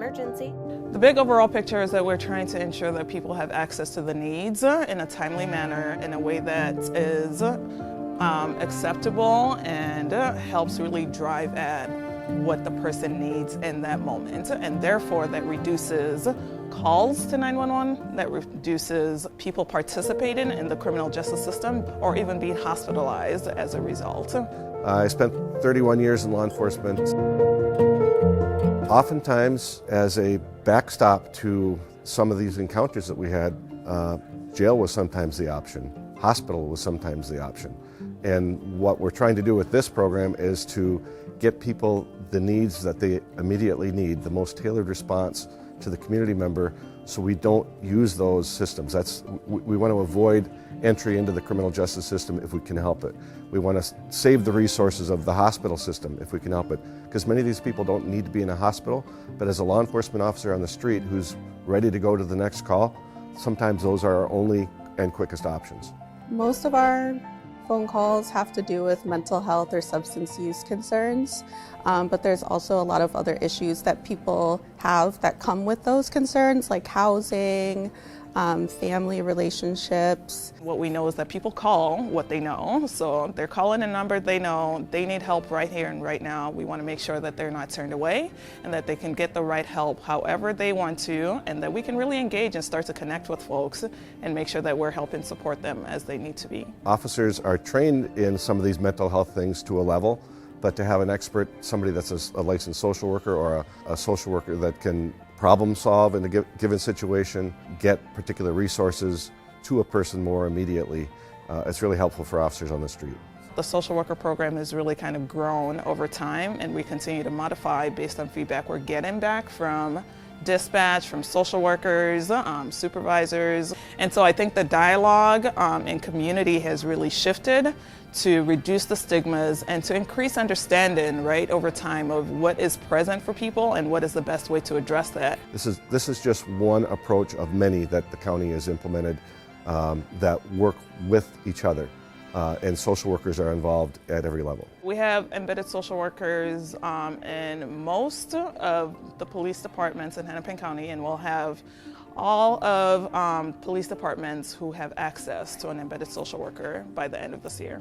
emergency. The big overall picture is that we're trying to ensure that people have access to the needs in a timely manner, in a way that is acceptable and helps really drive at what the person needs in that moment. And therefore that reduces calls to 911, that reduces people participating in the criminal justice system or even being hospitalized as a result. I spent 31 years in law enforcement. Oftentimes, as a backstop to some of these encounters that we had, jail was sometimes the option, hospital was sometimes the option. And what we're trying to do with this program is to get people the needs that they immediately need, the most tailored response to the community member, so we don't use those systems. We want to avoid entry into the criminal justice system if we can help it. We want to save the resources of the hospital system if we can help it, because many of these people don't need to be in a hospital, but as a law enforcement officer on the street who's ready to go to the next call, sometimes those are our only and quickest options. Most of our phone calls have to do with mental health or substance use concerns, but there's also a lot of other issues that people have that come with those concerns, like housing, family relationships. What we know is that people call what they know, so they're calling a number they know, they need help right here and right now. We want to make sure that they're not turned away and that they can get the right help however they want to, and that we can really engage and start to connect with folks and make sure that we're helping support them as they need to be. Officers are trained in some of these mental health things to a level, but to have an expert, somebody that's a licensed social worker or a social worker that can problem solve in a given situation, get particular resources to a person more immediately, it's really helpful for officers on the street. The social worker program has really kind of grown over time, and we continue to modify based on feedback we're getting back from dispatch, from social workers, supervisors. And so I think the dialogue in community has really shifted to reduce the stigmas and to increase understanding, right, over time of what is present for people and what is the best way to address that. This is just one approach of many that the county has implemented that work with each other. And social workers are involved at every level. We have embedded social workers in most of the police departments in Hennepin County, and we'll have all of police departments who have access to an embedded social worker by the end of this year.